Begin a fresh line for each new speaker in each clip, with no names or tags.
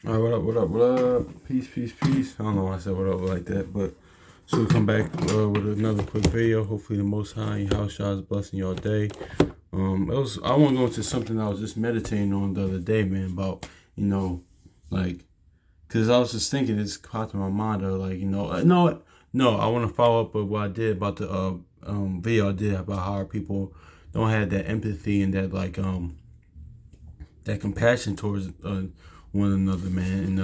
All right, what up, what up, what up? Peace, peace, peace. I don't know why I said what up like that, but so we come back with another quick video. Hopefully, the Most High your house shot is blessing your day. I want to go into something I was just meditating on the other day, man. About like, cause I was just thinking, it's popped in my mind, like, no, I want to follow up with what I did about the video I did about how our people don't have that empathy and that that compassion towards one another, man.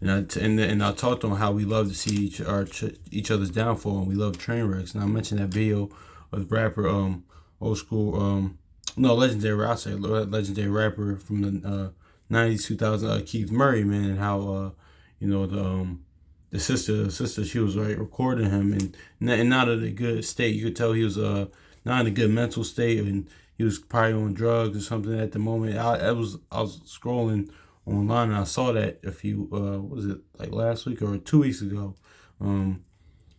And I talked on how we love to see each other's downfall, and we love train wrecks. And I mentioned that video of rapper old school no legendary I say legendary rapper from the 90s 2000 Keith Murray, man, and how the sister she was like recording him and not in a good state. You could tell he was not in a good mental state, and he was probably on drugs or something at the moment. I was scrolling online and I saw that a few was it like last week or 2 weeks ago. Um,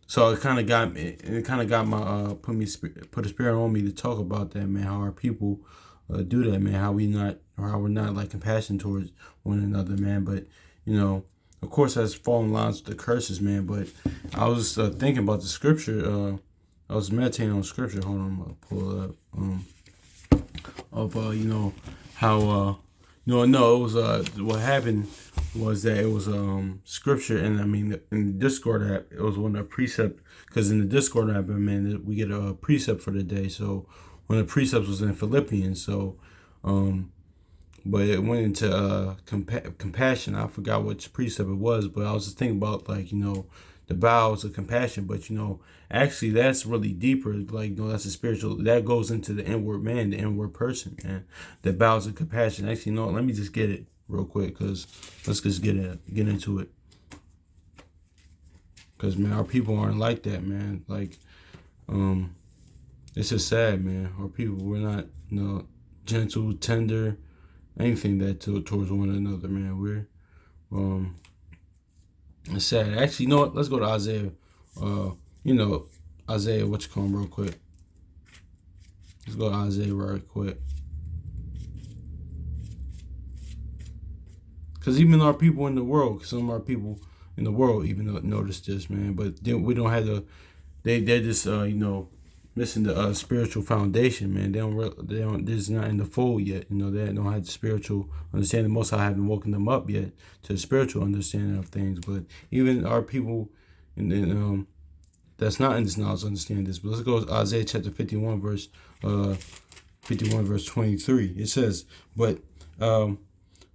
so it kind of got me. It kind of got my put a spirit on me to talk about that, man. How our people do that, man. How we're not like compassion towards one another, man. But of course, that's falling lines with the curses, man. But I was thinking about the scripture. I was meditating on scripture. Hold on, I'm gonna pull it up. Of how no, it was what happened was that it was scripture, and I mean in the Discord app it was one of the precept, because in the Discord app, man, we get a precept for the day. So one of the precepts was in Philippians. So um but it went into compassion. I forgot which precept it was, but I was just thinking about, like, the bowels of compassion. But actually, that's really deeper. Like, that's a spiritual. That goes into the inward man, the inward person, and the bowels of compassion. Actually, no. Let me just get it real quick, cause let's just get into it. Cause man, our people aren't like that, man. Like, it's just sad, man. Our people, we're not, gentle, tender, anything that towards one another, man. We're um it's sad. Actually, you know what? Let's go to Isaiah. You know, Isaiah, what you call him, real quick. Let's go to Isaiah right quick. Because even our people in the world, some of our people in the world even notice this, man. But we don't have the. They're just missing the spiritual foundation, man. They don't. This is not in the fold yet. They don't have the spiritual understanding. Most I haven't woken them up yet to the spiritual understanding of things. But even our people, and that's not in this knowledge understand this. But let's go to Isaiah chapter 51 verse 23. It says, um,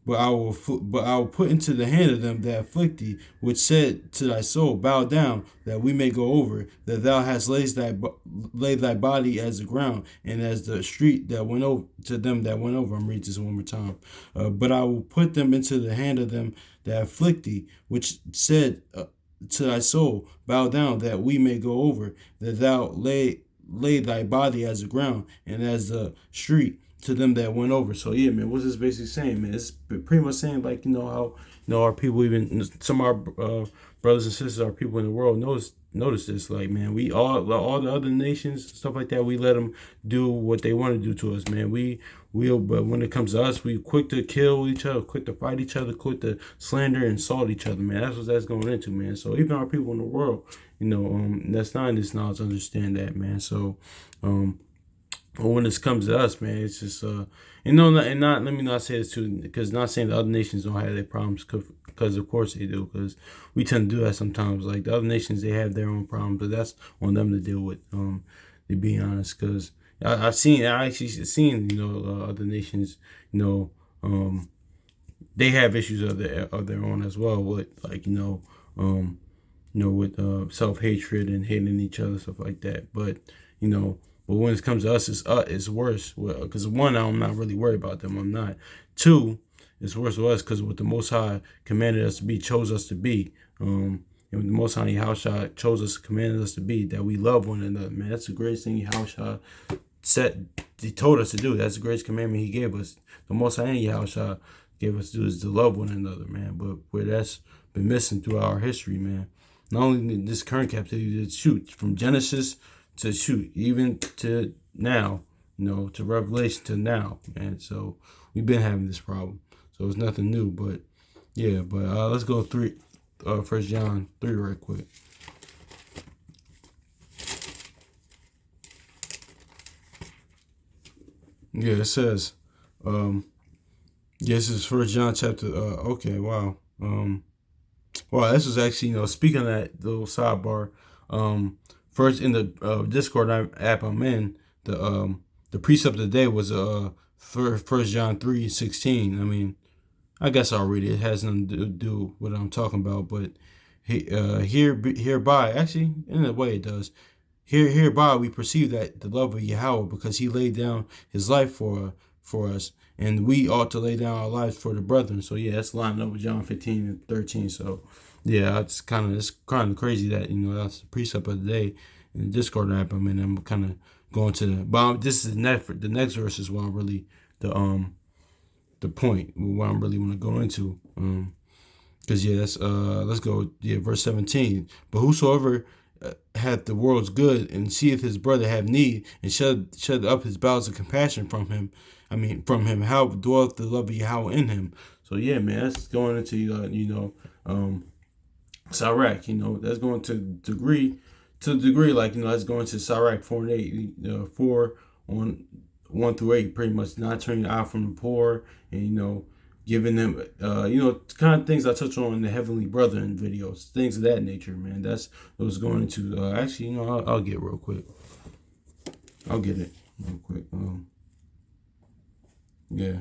but I will put into the hand of them that afflict thee, which said to thy soul, bow down, that we may go over, that thou hast laid thy body as the ground, and as the street that went over to them that went over. I'm reading this one more time. But I will put them into the hand of them that afflict thee, which said to thy soul, bow down, that we may go over, that thou lay thy body as the ground, and as the street to them that went over. So yeah, man, what's this basically saying, man? It's pretty much saying, like, how our people, even some of our brothers and sisters, our people in the world, notice this. Like, man, we all the other nations, stuff like that, we let them do what they want to do to us, man. But when it comes to us, we quick to kill each other, quick to fight each other, quick to slander and insult each other, man. That's what that's going into, man. So even our people in the world, that's not in this knowledge, understand that, man. So but when this comes to us, man, it's just and not let me not say this too, because not saying the other nations don't have their problems, because of course they do, because we tend to do that sometimes. Like, the other nations, they have their own problems, but that's on them to deal with. To be honest, because I actually seen other nations, they have issues of their own as well, with, like, with self hatred and hating each other, stuff like that. But you know, but when it comes to us, it's worse. Because one, I'm not really worried about them. I'm not. Two, it's worse with us because what the Most High commanded us to be, chose us to be. And the Most High Yahushua chose us, commanded us to be, that we love one another. Man, that's the greatest thing Yahushua said. He told us to do. That's the greatest commandment He gave us. The Most High Yahushua gave us to do is to love one another, man. But where that's been missing throughout our history, man. Not only in this current captivity, from Genesis to even to now, to Revelation to now, man. So we've been having this problem. So it's nothing new, but Yeah, but let's go 1 John 3 right quick. Yeah, it says, this is First John chapter. Okay, wow. Well, this was actually, speaking of that little sidebar, first in the Discord app I'm in, the precept of the day was First John 3:16. I mean, I guess I'll read it. It has nothing to do with what I'm talking about, but hereby, actually, in a way, it does. Hereby we perceive that the love of Yahweh, because He laid down His life for us, and we ought to lay down our lives for the brethren. So yeah, that's lined up with John 15:13. So yeah, it's kind of crazy that that's the precept of the day in the Discord app. I mean, I'm kind of going to but this is the next verse is what I'm really the point what I'm really want to go into. Because yeah, that's let's go, yeah, verse 17. But whosoever hath the world's good and seeth his brother have need and shut up his bowels of compassion from him, how dwelleth the love of Yahweh in him? So yeah, man, that's going into Sirach. That's going to the degree, like, that's going to Sirach 4 and 8, 4 on 1 through 8, pretty much not turning your eye from the poor, and giving them, kind of things I touch on in the Heavenly Brethren videos, things of that nature, man. That's what was going into. Actually, I'll get it real quick. I'll get it real quick. Yeah.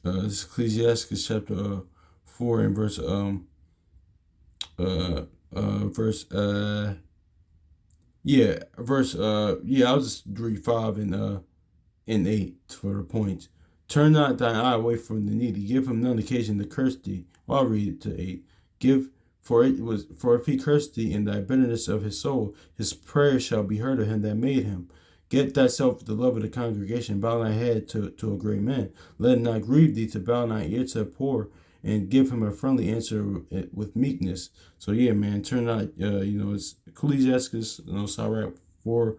This is Ecclesiastes chapter 4 and verse verse I'll just read 5 and 8 for the points. Turn not thine eye away from the needy. Give him none occasion to curse thee. Well, I'll read it to 8. For if he curse thee in thy bitterness of his soul, his prayer shall be heard of him that made him. Get thyself the love of the congregation, bow thy head to a great man. Let it not grieve thee to bow thy ear to the poor, and give him a friendly answer with meekness. So yeah, man, turn out, it's Ecclesiastes, Sirach 4,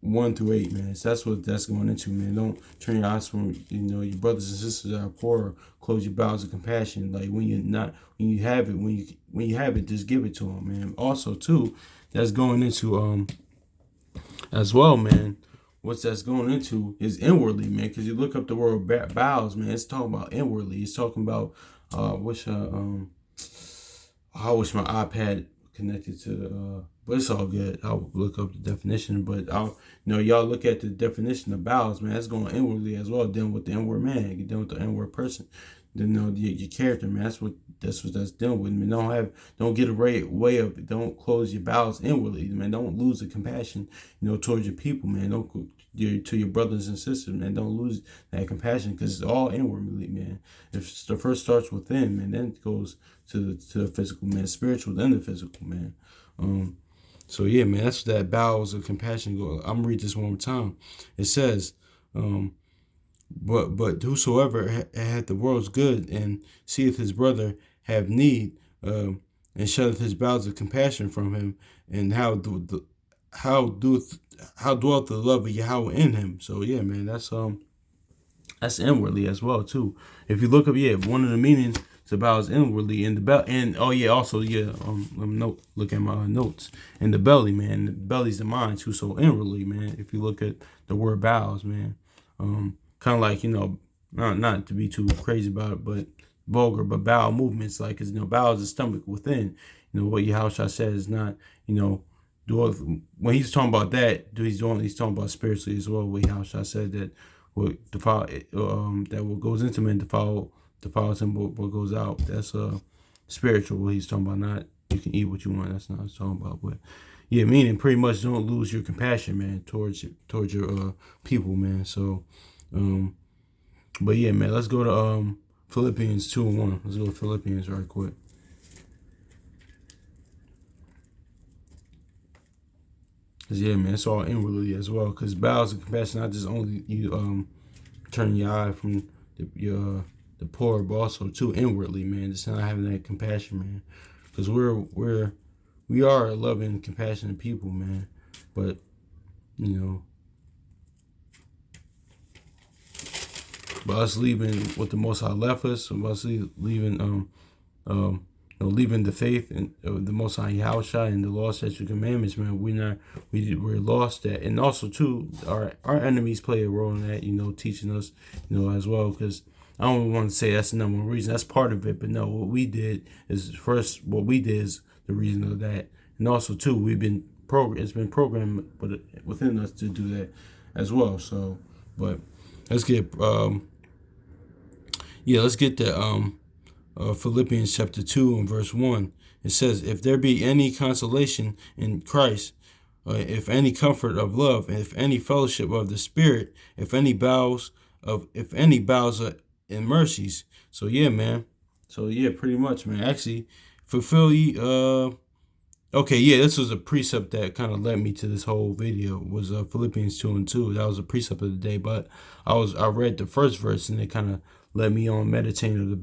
1 through 8, man. So that's what that's going into, man. Don't turn your eyes from, your brothers and sisters that are poor. Close your bowels of compassion. Like when you have it, just give it to them, man. Also, too, that's going into, as well, man. What's that's going into is inwardly, man. Because you look up the word bowels, man. It's talking about inwardly. It's talking about I wish my iPad connected to but it's all good. I'll look up the definition, but y'all look at the definition of bowels, man. That's going inwardly as well. Dealing with the inward man, you're dealing with the inward person. Then your character, man. That's what that's dealing with, man. Don't get way of it. Don't close your bowels inwardly, man. Don't lose the compassion, towards your people, man. Don't to your brothers and sisters, man. Don't lose that compassion, because it's all inwardly, man. If the first starts within, man, then it goes to the physical, man. Spiritual, then the physical, man. So yeah, man, that's that bowels of compassion go. I'm gonna read this one more time. It says, but whosoever hath the world's good and seeth his brother have need, and shutteth his bowels of compassion from him, and how dwelt the love of Yahweh in him. So yeah, man, that's inwardly as well too. If you look up, one of the meanings is about inwardly in the belly, and also look at my notes. In the belly, man, the belly's the mind too. So inwardly, man. If you look at the word bowels, man, kind of like not to be too crazy about it, but vulgar, but bowel movements, like, cause bowels is stomach within. What Yahushua said is not when he's talking about that, he's talking about spiritually as well. What Yahushua said that what defile that what goes into man defiles him, what goes out, that's spiritual. What he's talking about, not you can eat what you want. That's not what he's talking about. But yeah, meaning pretty much don't lose your compassion, man, towards your people, man. So but yeah, man, let's go to Philippians 2:1. Let's go to Philippians right quick. Cause yeah, man, it's all inwardly as well. Cause bowels of compassion, not just only you turn your eye from the poor, but also too inwardly, man. Just not having that compassion, man. Cause we are loving, compassionate people, man. But by us leaving what the Most High left us, by us leaving leaving the faith and the Most High Yahushua and the law, statutes, commandments, man. We're lost that, and also too, our enemies play a role in that, teaching us, as well. Because I don't want to say that's the number one reason. That's part of it, but no, what we did is the reason of that, and also too, it's been programmed within us to do that as well. So, but let's get the Philippians chapter 2 and verse 1. It says, if there be any consolation in Christ, if any comfort of love, if any fellowship of the Spirit, if any bowels in mercies. So yeah, man. So yeah, pretty much, man. Actually, fulfill ye. Okay, yeah, this was a precept that kind of led me to this whole video. Was Philippians 2:2. That was a precept of the day, but I read the first verse and it kind of led me on meditating of the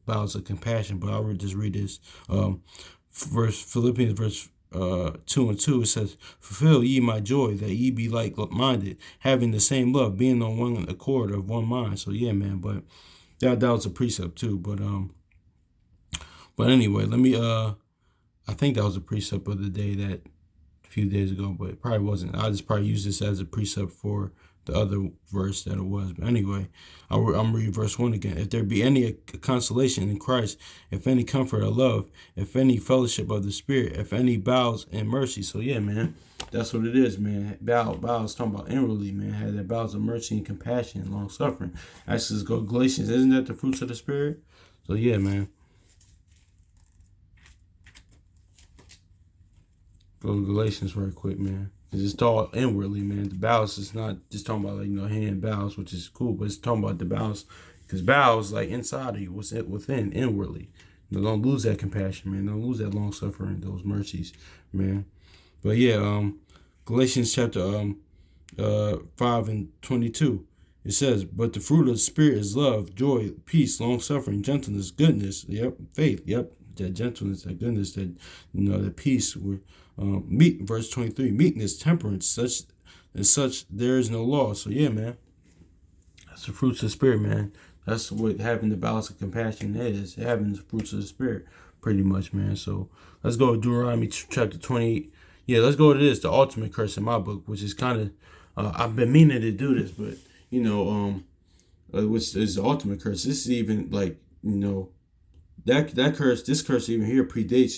bowels of compassion. But I'll just read this Philippians verse 2:2. It says, fulfill ye my joy, that ye be like-minded, having the same love, being on one accord of one mind. So yeah, man. But that was a precept too. But anyway, let me I think that was a precept of the day that a few days ago, but it probably wasn't. I just probably used this as a precept for the other verse that it was. But anyway, I'm reading verse 1 again. If there be any consolation in Christ, if any comfort or love, if any fellowship of the Spirit, if any bowels and mercy. So yeah, man, that's what it is, man. Bowels talking about inwardly, man. Had that bowels of mercy and compassion and long suffering. Actually, let's go Galatians. Isn't that the fruits of the Spirit? So yeah, man. Go to Galatians very quick, man. It's all inwardly, man. The bowels is not just talking about hand bowels, which is cool, but it's talking about the bowels, because bowels like inside of you, what's within inwardly. Don't lose that compassion, man. Don't lose that long suffering, those mercies, man. But yeah, Galatians chapter 5:22. It says, but the fruit of the Spirit is love, joy, peace, long suffering, gentleness, goodness, faith, that gentleness, that goodness, that that peace. Verse 23, meekness, temperance, such there is no law. So yeah, man, that's the fruits of the Spirit, man. That's what having the balance of compassion is, having the fruits of the Spirit, pretty much, man. So let's go to Deuteronomy chapter 28. Yeah, let's go to this, the ultimate curse in my book, which is kind of, I've been meaning to do this, but which is the ultimate curse. This is even like, that curse, this curse even here predates,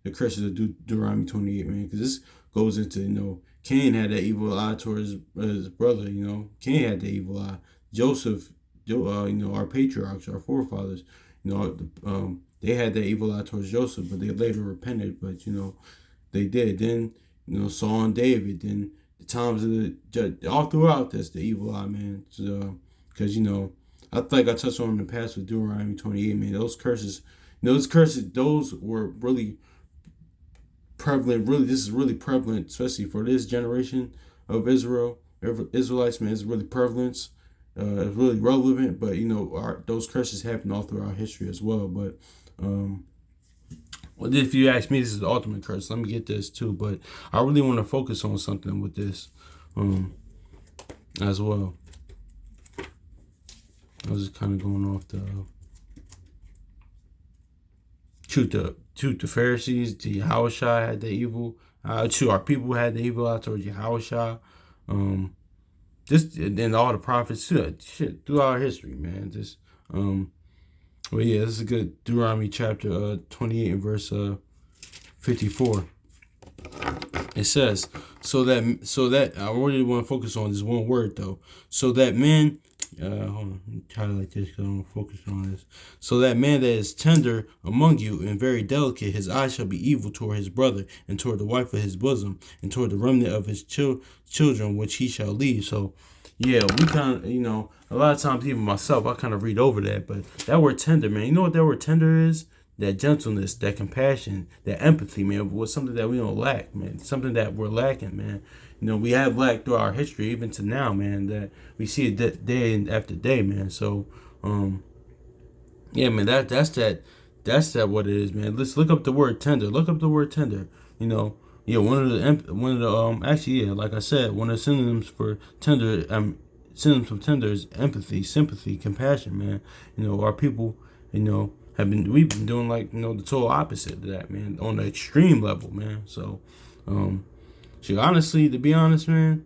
the curses of Deuteronomy 28, man, because this goes into, Cain had that evil eye towards his brother, Cain had the evil eye. Joseph, our patriarchs, our forefathers, they had that evil eye towards Joseph, but they later repented, but, they did. Then, Saul and David, then the times of the, all throughout this, the evil eye, man, because, I think I touched on in the past with Deuteronomy 28, man, those curses, those were really prevalent. Really, this is really prevalent, especially for this generation of Israelites, man. It's really prevalent. It's really relevant, but those curses happen all throughout history as well. But if you ask me, this is the ultimate curse. Let me get this too, but I really want to focus on something with this as well. I was just kind of going off the the Pharisees, the Yahushua had the evil. Our people had the evil out towards Yahushua. And all the prophets shit throughout history, man. Well, yeah, this is a good Deuteronomy chapter 28 and verse 54. It says, so that I really want to focus on this one word though. So that man. Hold on, highlight this because I don't focus on this. So that man that is tender among you and very delicate, his eye shall be evil toward his brother, and toward the wife of his bosom, and toward the remnant of his children, which he shall leave. So, yeah, we kind of, a lot of times, even myself, I kind of read over that. But that word tender, man, you know what that word tender is? That gentleness, that compassion, that empathy, man, was something that we don't lack, man. Something that we're lacking, man. We have lacked through our history, even to now, man, that we see it day after day, man. So, yeah, man, that's what it is, man. Let's look up the word tender. Look up the word tender. One of the actually, yeah, like I said, one of the synonyms for tender symptoms of tender is empathy, sympathy, compassion, man. Our people, we've been doing like, the total opposite of that, man, on the extreme level, man. So, honestly, to be honest, man,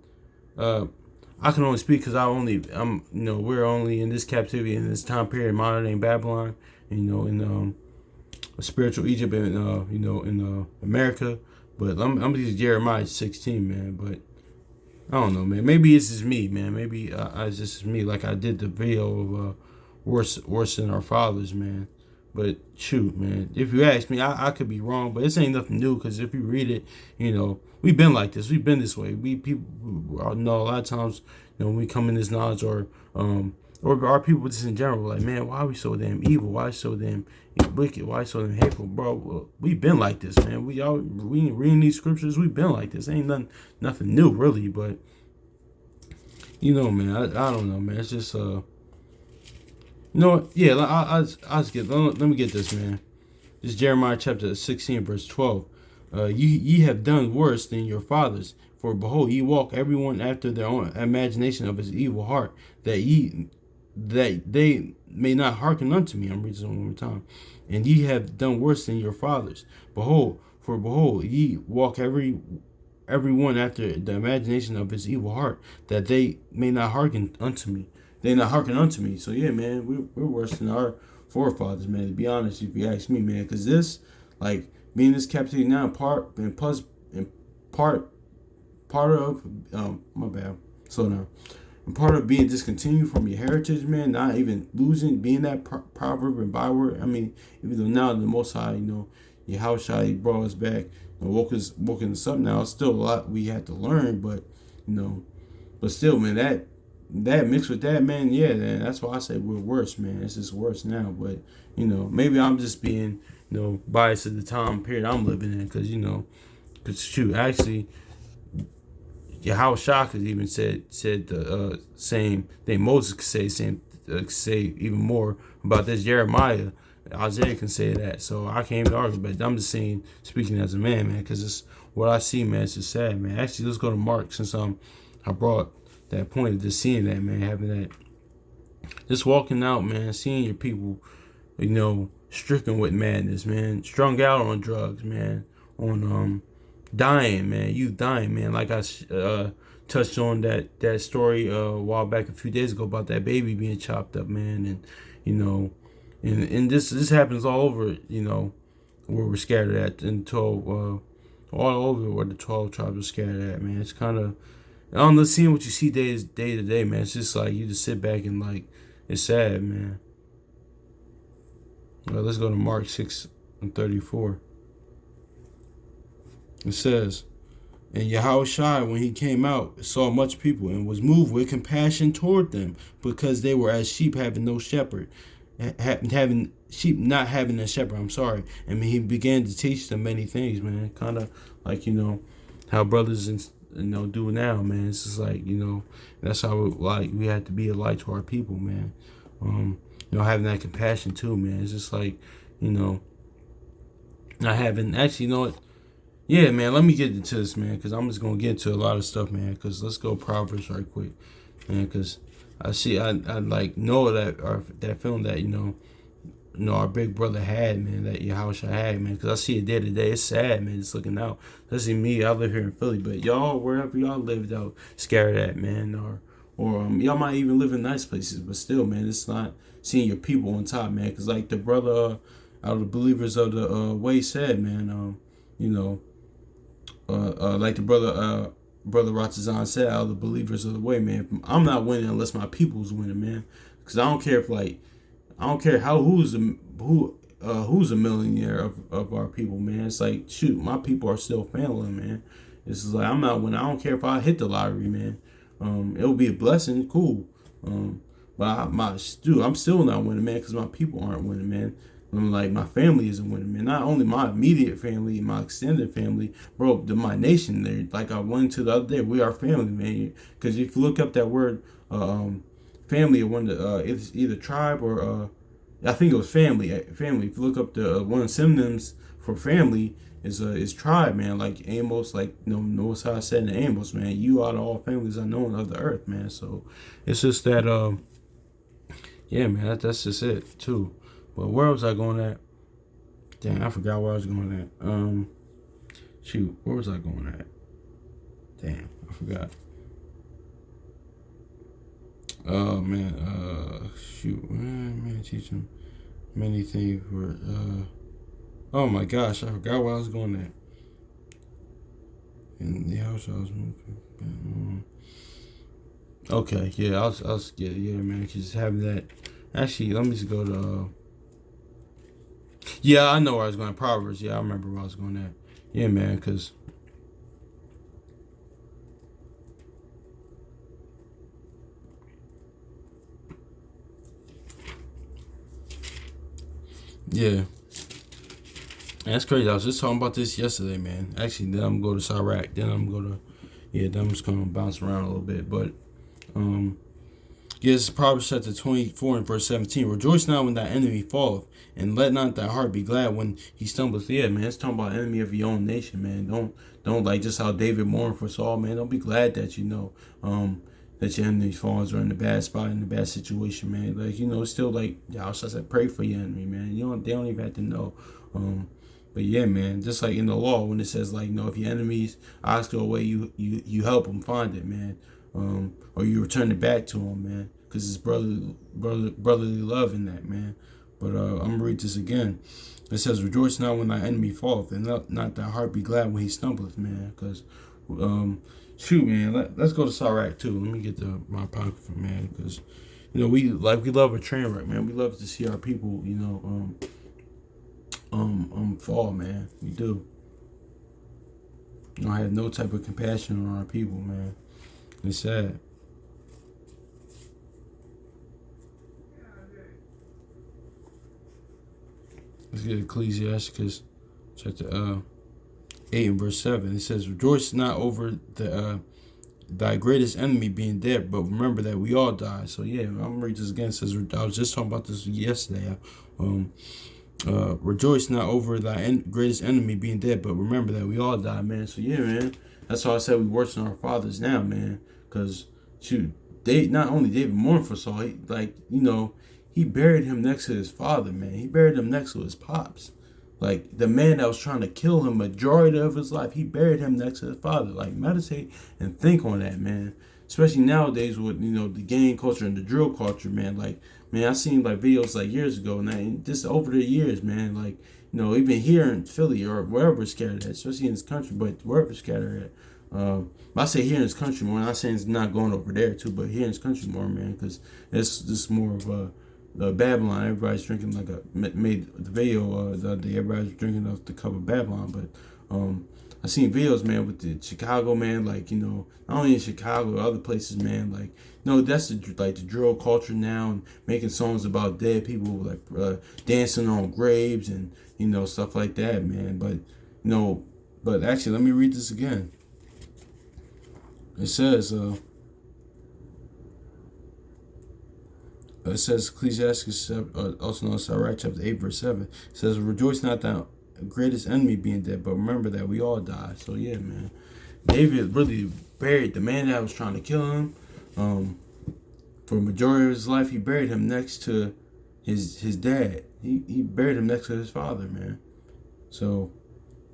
I can only speak because we're only in this captivity in this time period, modern day Babylon, in spiritual Egypt and in America. But I'm gonna use Jeremiah 16, man. But I don't know, man. Maybe it's just me, man. Maybe it's just me, like I did the video of worse than our fathers, man. But shoot, man, if you ask me, I could be wrong, but this ain't nothing new. Because if you read it, we've been like this. We've been this way. We people know a lot of times, when we come in this knowledge, or our people just in general, like, man, why are we so damn evil? Why so damn wicked? Why so damn hateful, bro? Well, we've been like this, man. We reading these scriptures. We've been like this. Ain't nothing new, really. But man, I don't know, man. It's just yeah. I'll just get. Let me get this, man. This is Jeremiah chapter 16, verse 12. Ye have done worse than your fathers. For behold, ye walk everyone after their own imagination of his evil heart, that they may not hearken unto me. I'm reading this one more time. And ye have done worse than your fathers. Behold, ye walk everyone after the imagination of his evil heart, that they may not hearken unto me. They not hearken unto me. So yeah, man, we're worse than our forefathers, man. To be honest, if you ask me, man, because this, like, being in this captivity now, part of my bad. So now, and part of being discontinued from your heritage, man, not even losing, being that proverb and byword. I mean, even though now the Most High, your house He brought us back and woke us up now. It's still a lot we have to learn, but but still, man, that mixed with that, man, yeah, man, that's why I say we're worse, man. It's just worse now. But maybe I'm just being biased at the time period I'm living in, because shoot, actually, Yahweh Shah has even said the same thing. Moses could say even more about this. Jeremiah, Isaiah can say that. So I can't even argue, but I'm just saying, speaking as a man, because it's what I see, man. It's just sad, man. Actually, let's go to Mark, since I brought that point of just seeing that, man, having that, just walking out, man, seeing your people, stricken with madness, man, strung out on drugs, man, on dying, man, you dying, man. Like I touched on that story a while back, a few days ago, about that baby being chopped up, man, and this happens all over, where we're scattered at, and 12, all over where the 12 tribes are scattered at, man. It's kind of, I don't know, seeing what you see day to day, man. It's just like you just sit back and, like, it's sad, man. Well, let's go to Mark 6:34. It says, and Yahushua, when he came out, saw much people, and was moved with compassion toward them, because they were as sheep having no shepherd, having sheep not having a shepherd. I'm sorry. And he began to teach them many things, man. Kind of like how brothers do now, man. It's just like that's how we have to be a light to our people, man. Having that compassion too, man. It's just like not having, actually, what. Yeah, man, let me get into this, man, because I'm just going to get into a lot of stuff, man, because let's go Proverbs right quick, man, because I like know that feeling that, our big brother had, man, that Yahushua had, man, because I see it day to day. It's sad, man, just looking out. Especially me, I live here in Philly, but y'all, wherever y'all lived out, scared at, man, or y'all might even live in nice places, but still, man, it's not seeing your people on top, man, because like the brother out of the believers of the way said, man, like the brother Ratazan said, out of the believers of the way, man, I'm not winning unless my people's winning, man. Because I don't care who's a millionaire of our people, man. It's like, shoot, my people are still failing, man. It's like, I'm not winning. I don't care if I hit the lottery, man. It'll be a blessing, cool. But I'm still not winning, man, because my people aren't winning, man. Like, my family isn't winning, man. Not only my immediate family, my extended family, bro, my nation. There, like I went to the other day, we are family, man. Because if you look up that word, family, it's either tribe or I think it was family. Family. If you look up the one of the synonyms for family is tribe, man. Like Amos, like Most High said in Amos, man. You out of all families unknown of the earth, man. So it's just that, yeah, man. That's just it too. But where was I going at? Damn, I forgot where I was going at. Shoot, where was I going at? Damn, I forgot. Oh man, shoot, man, teach him many things. For oh my gosh, I forgot where I was going at. In the house I was moving. Okay, yeah, I was yeah, man, just having that. Actually, let me just go to. Yeah, I know where I was going. Proverbs. Yeah, I remember where I was going at. Yeah, man, cause. Yeah. That's crazy. I was just talking about this yesterday, man. Actually, then I'm gonna go to Sirach. Then I'm gonna yeah, then I'm just gonna bounce around a little bit. But yes, Proverbs chapter 24 and verse 17. Rejoice not when thy enemy falleth, and let not thy heart be glad when he stumbleth. Yeah, man, it's talking about enemy of your own nation, man. Don't like just how David mourned for Saul, man. Don't be glad that that your enemy falls or in a bad spot, in a bad situation, man. Like, it's still like y'all said, pray for your enemy, man. They don't even have to know. But yeah, man, just like in the law when it says like, if your enemies eyes go away, you help them find it, man. Or you return it back to them, man, because it's brotherly love in that, man. But I'm gonna read this again. It says, "Rejoice not when thy enemy falleth, and not thy heart be glad when he stumbleth," man. Because, shoot, man, let's go to Sirach too. Let me get my apocrypha, man, because we love a train wreck, man. We love to see our people, fall, man. We do. I have no type of compassion on our people, man. It's sad. Let's get Ecclesiasticus chapter 8 and verse 7. It says, "Rejoice not over thy greatest enemy being dead, but remember that we all die." So yeah, I'm gonna read this again. It says, I was just talking about this yesterday. Rejoice not over thy greatest enemy being dead, but remember that we all die, man. So yeah, man, that's why I said we worse than our fathers now, man. Because shoot, not only David mourned for Saul, he buried him next to his father, man. He buried him next to his pops. Like the man that was trying to kill him majority of his life, he buried him next to his father. Like meditate and think on that, man. Especially nowadays with the gang culture and the drill culture, man. Like, man, I seen like videos like years ago, and just over the years, man. Like, even here in Philly or wherever it's scattered at, especially in this country, but wherever it's scattered at. I say here in this country more. I'm not saying it's not going over there too, but here in this country more, man, because it's just more of Babylon. Everybody's drinking like made the video the other day. Everybody's drinking off the cup of Babylon, but I seen videos, man, with the Chicago, man, like, not only in Chicago, other places, man, like, that's the drill culture now, and making songs about dead people, like dancing on graves and stuff like that, man. But actually, let me read this again. It says Ecclesiastes, also known as Sirach, chapter 8, verse 7. It says, "Rejoice not thy greatest enemy being dead, but remember that we all die." So yeah, man, David really buried the man that was trying to kill him. For a majority of his life, he buried him next to his dad. He buried him next to his father, man. So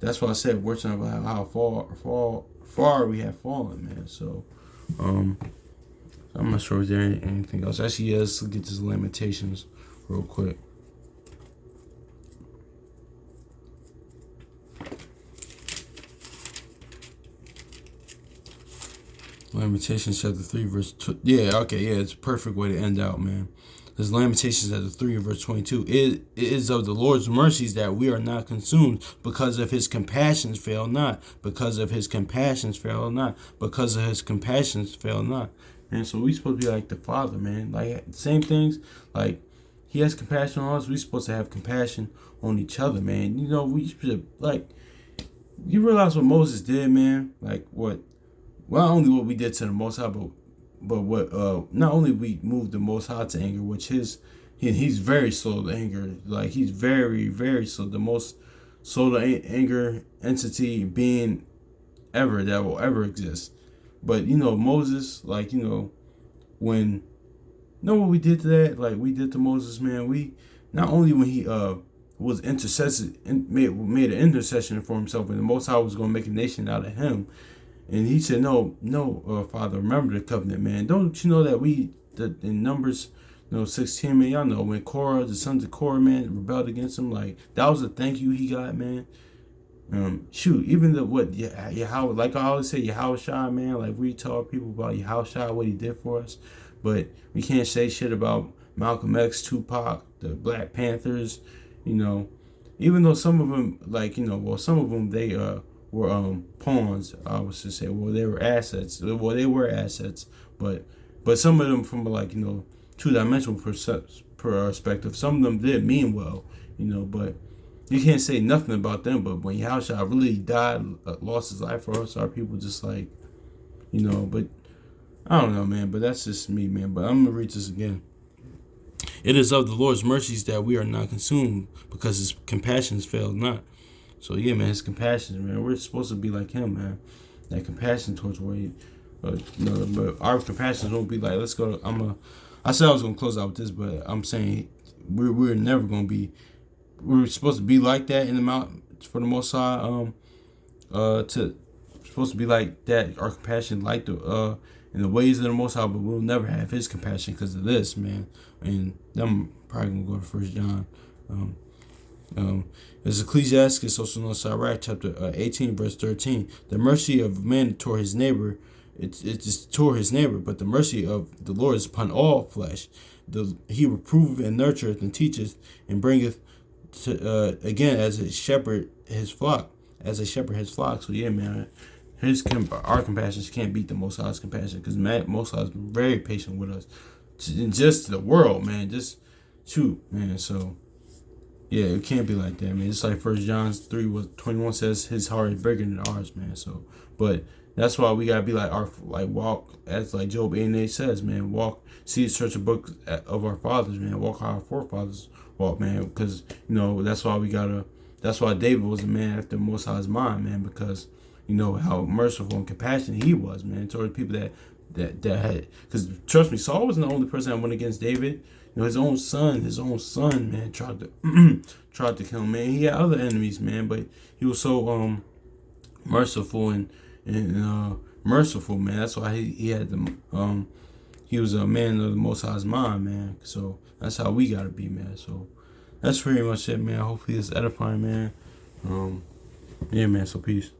that's why I said, worse than how far we have fallen, man. So I'm not sure if there's anything else. Actually, yeah, let's get to Lamentations real quick. Lamentations chapter 3 verse 2. Yeah, okay, yeah, it's a perfect way to end out, man. This Lamentations chapter 3 and verse 22. It is of the Lord's mercies that we are not consumed, because of his compassions fail not. Because of his compassions fail not. Because of his compassions fail not. And so we supposed to be like the Father, man. Like same things. Like he has compassion on us. We supposed to have compassion on each other, man. We should, like, you realize what Moses did, man. Like not only what we did to the Most High, but what not only we moved the Most High to anger, which his he's very slow to anger. Like he's very, very slow. The most slow to anger entity being ever that will ever exist. But Moses, like when what we did to that, like we did to Moses, man. We not only when he was intercession made an intercession for himself, and the Most High was going to make a nation out of him, and he said, no, Father, remember the covenant, man. Don't you know that in Numbers 16, man, y'all know when Korah, the sons of Korah, man, rebelled against him, like that was a thank you he got, man. Shoot, even Yahweh, like I always say, Yahweh Shai, man, like we tell people about Yahweh Shai, what he did for us, but we can't say shit about Malcolm X, Tupac, the Black Panthers, even though some of them, some of them, they were pawns, I was to say, well, they were assets, but some of them from two-dimensional perspective, some of them did mean well, but you can't say nothing about them. But when Yahushua really died, lost his life for us, our people just like, but I don't know, man. But that's just me, man. But I'm going to read this again. It is of the Lord's mercies that we are not consumed, because his compassions fail not. So, yeah, man, his compassion, man. We're supposed to be like him, man. That compassion towards where he, but our compassions won't be like, let's go. I said I was going to close out with this, but I'm saying we're never going to be. We're supposed to be like that in the mount for the Most High. Supposed to be like that. Our compassion, like in the ways of the Most High, but we'll never have His compassion because of this, man. And I'm probably gonna go to 1 John. It's Ecclesiastes, also known as Sirach, chapter 18, verse 13. The mercy of man toward his neighbor, it is toward his neighbor, but the mercy of the Lord is upon all flesh. He reproveth and nurtureth and teacheth and bringeth again as a shepherd his flock, So yeah, man, our compassion can't beat the Most High's compassion, because Most High is very patient with us, just the world, man. Just shoot, man. So yeah, it can't be like that, man. It's like 1 John 3:21 says, his heart is bigger than ours, man. So, but that's why we gotta be like walk, as like Job 8:8 says, man. Walk, search the book of our fathers, man. Walk how our forefathers walk, man. Because that's why David was a man after Most High's mind, man. Because how merciful and compassionate he was, man, toward people that had. Because trust me, Saul wasn't the only person that went against David. His own son, man, tried to kill him, man. He had other enemies, man, but he was so merciful and merciful, man. That's why he had he was a man of the Most High's mind, man. So that's how we gotta be, man. So that's pretty much it, man. Hopefully it's edifying, man. Yeah, man. So peace.